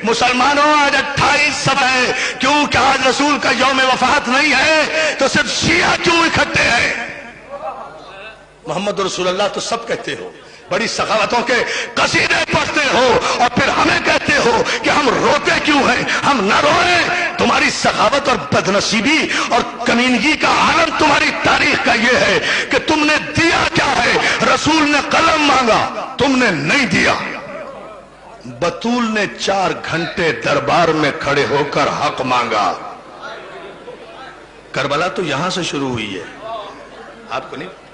مسلمانوں آج 28 صفحہ ہے، کیوں کہ آج رسول کا یوم وفات نہیں ہے تو صرف شیعہ کیوں اکٹھے ہیں؟ محمد رسول اللہ تو سب کہتے ہو، بڑی سخاوتوں کے قصیدے پڑھتے ہو، اور پھر ہمیں کہتے ہو کہ ہم روتے کیوں ہیں؟ ہم نہ روئیں۔ تمہاری سخاوت اور بدنصیبی اور کمینگی کا عالم تمہاری تاریخ کا یہ ہے کہ تم نے دیا کیا ہے؟ رسول نے قلم مانگا، تم نے نہیں دیا۔ بطول نے 4 گھنٹے دربار میں کھڑے ہو کر حق مانگا۔ کربلا تو یہاں سے شروع ہوئی ہے، آپ کو نہیں؟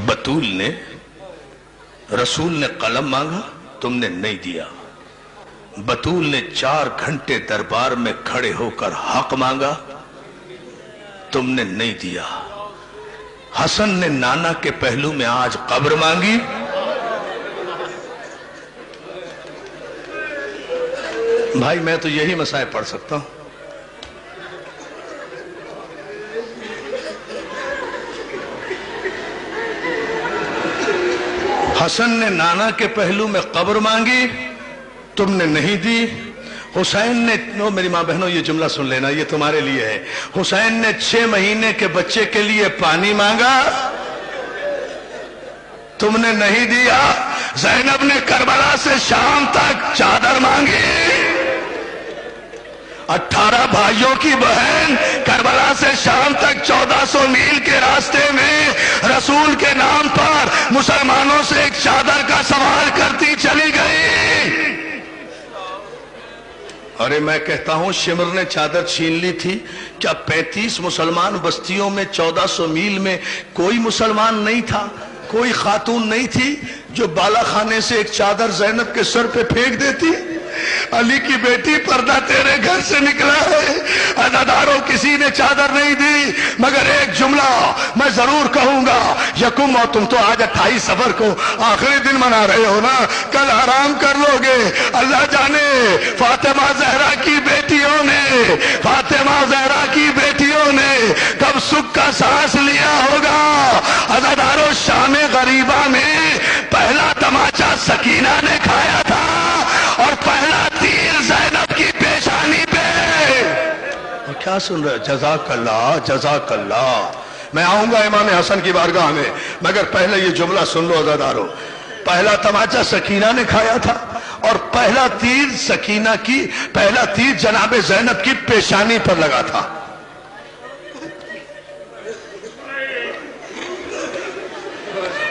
بطول نے، رسول نے قلم مانگا، تم نے نہیں دیا۔ بطول نے 4 گھنٹے دربار میں کھڑے ہو کر حق مانگا، تم نے نہیں دیا۔ حسن نے نانا کے پہلو میں آج قبر مانگی، بھائی میں تو یہی مسائل پڑھ سکتا ہوں۔ حسن نے نانا کے پہلو میں قبر مانگی، تم نے نہیں دی۔ حسین نے، میری ماں بہنوں یہ جملہ سن لینا، یہ تمہارے لیے ہے۔ حسین نے 6 مہینے کے بچے کے لیے پانی مانگا، تم نے نہیں دیا۔ زینب نے کربلا سے شام تک چادر مانگی۔ 18 بھائیوں کی بہن کربلا سے شام تک 1400 میل کے راستے میں رسول کے نام پر مسلمانوں سے ایک چادر کا سوال کرتی چلی گئی۔ ارے میں کہتا ہوں شمر نے چادر چھین لی تھی، کیا 35 مسلمان بستیوں میں 1400 میل میں کوئی مسلمان نہیں تھا؟ کوئی خاتون نہیں تھی جو بالا خانے سے ایک چادر زینب کے سر پہ پھینک دیتی؟ علی کی بیٹی پردہ تیرے گھر سے نکلا ہے، عزاداروں کسی نے چادر نہیں دی، مگر ایک جملہ میں ضرور کہوں گا، یکم، اور تم تو آج 28 صفر کو آخری دن منا رہے ہو نا، کل آرام کر لو گے۔ اللہ جانے فاطمہ زہرا کی بیٹیوں نے، فاطمہ زہرا کی بیٹیوں نے کب سکھ کا سانس لیا ہوگا۔ عزاداروں شام غریبہ میں پہلا تماچا سکینہ نے کھایا تھا، اور پہلا تیر زینب کی پیشانی پہ۔ اور کیا سن رہے؟ جزاک اللہ، جزاک اللہ۔ میں آؤں گا امام حسن کی بارگاہ میں، مگر پہلے یہ جملہ سن لو عزادارو، پہلا تماچا سکینہ نے کھایا تھا، اور پہلا تیر سکینہ کی، پہلا تیر جناب زینب کی پیشانی پر لگا تھا۔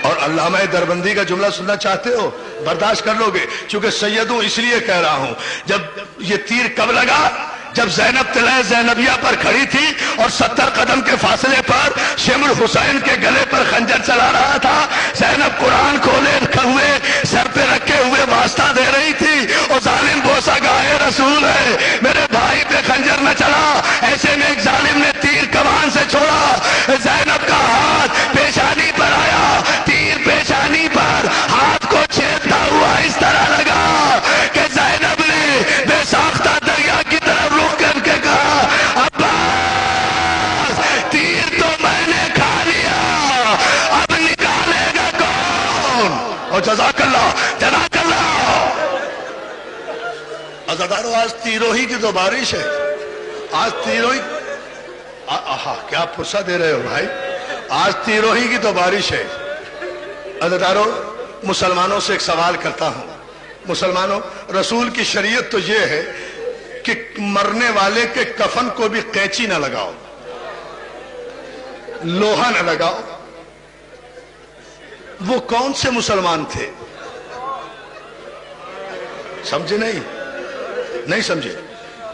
اور علامہ دربندی کا جملہ سننا چاہتے ہو؟ برداشت کر لو گے، چونکہ سیدوں اس لیے کہہ رہا ہوں، جب یہ تیر کب لگا؟ جب زینب طلع زینبیہ پر کھڑی تھی اور 70 قدم کے فاصلے پر شمر حسین کے گلے پر خنجر چلا رہا تھا، زینب قرآن کھولے ہوئے سر پہ رکھے ہوئے واسطہ دے رہی تھی، اور ظالم بوسہ گاہے رسول ہے، میرے بھائی پہ خنجر نہ چلا۔ ایسے میں ایک ظالم نے تیر کمان سے چھوڑا، زینب کا ہاتھ پیشانی پر آیا، تیر پیشانی پر ہاتھ کو چھیدتا ہوا اس طرح لگا کہ زینب نے بے ساختہ دریا کی طرف رخ کر کے کہا، عباس تیر تو میں نے کھا لیا، اب نکالے گا کون؟ اور جزاک اللہ، جزاک اللہ۔ عزادارو آج تیروہی کی تو بارش ہے، آج تیروہی، کیا پرسہ دے رہے ہو بھائی، آج تیروہی کی تو بارش ہے۔ عزادارو مسلمانوں سے ایک سوال کرتا ہوں، مسلمانوں، رسول کی شریعت تو یہ ہے کہ مرنے والے کے کفن کو بھی قینچی نہ لگاؤ، لوہا نہ لگاؤ۔ وہ کون سے مسلمان تھے؟ سمجھے نہیں سمجھے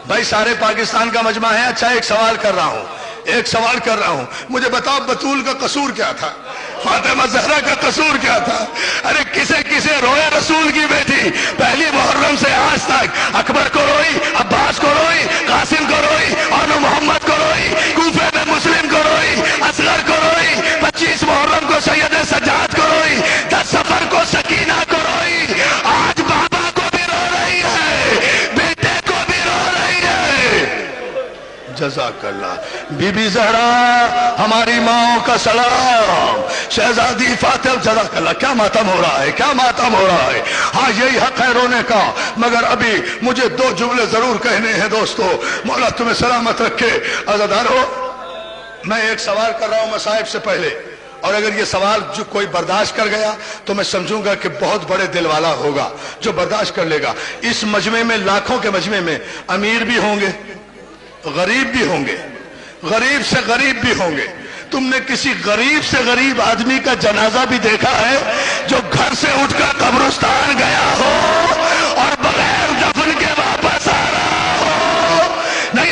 بھائی؟ سارے پاکستان کا مجمع ہے۔ اچھا ایک سوال کر رہا ہوں، مجھے بتاؤ بطول کا قصور کیا تھا؟ فاطمہ زہرا کا قصور کیا تھا؟ ارے کسے روئے رسول کی بیٹی؟ پہلی محرم سے آج تک اکبر کو روئی، عباس کو روئی، قاسم کو روئی، اور محمد کو روئی، کوفے میں مسلم کو روئی، اصغر کو روئی، 25 محرم کو سید سجاد کو روئی، 10 صفر کو سکینہ کو روئی، آج بابا کو بھی رو رہی ہے، بیٹے کو بھی رو رہی ہے۔ جزاک اللہ. بی بی زہرا ہماری ماؤں کا سلام. شہزادی فاطمہ جزاک اللہ. کیا ماتم ہو رہا ہے, کیا ماتم ہو رہا ہے. ہاں یہی حق ہے رونے کا, مگر ابھی مجھے 2 جملے ضرور کہنے ہیں دوستو. مولا تمہیں سلامت رکھے. عزادارو, میں ایک سوال کر رہا ہوں مصائب سے پہلے, اور اگر یہ سوال جو کوئی برداشت کر گیا تو میں سمجھوں گا کہ بہت بڑے دل والا ہوگا جو برداشت کر لے گا. اس مجمع میں, لاکھوں کے مجمع میں, امیر بھی ہوں گے, غریب بھی ہوں گے, غریب سے غریب بھی ہوں گے. تم نے کسی غریب سے غریب آدمی کا جنازہ بھی دیکھا ہے جو گھر سے اٹھ کر قبرستان گیا ہو؟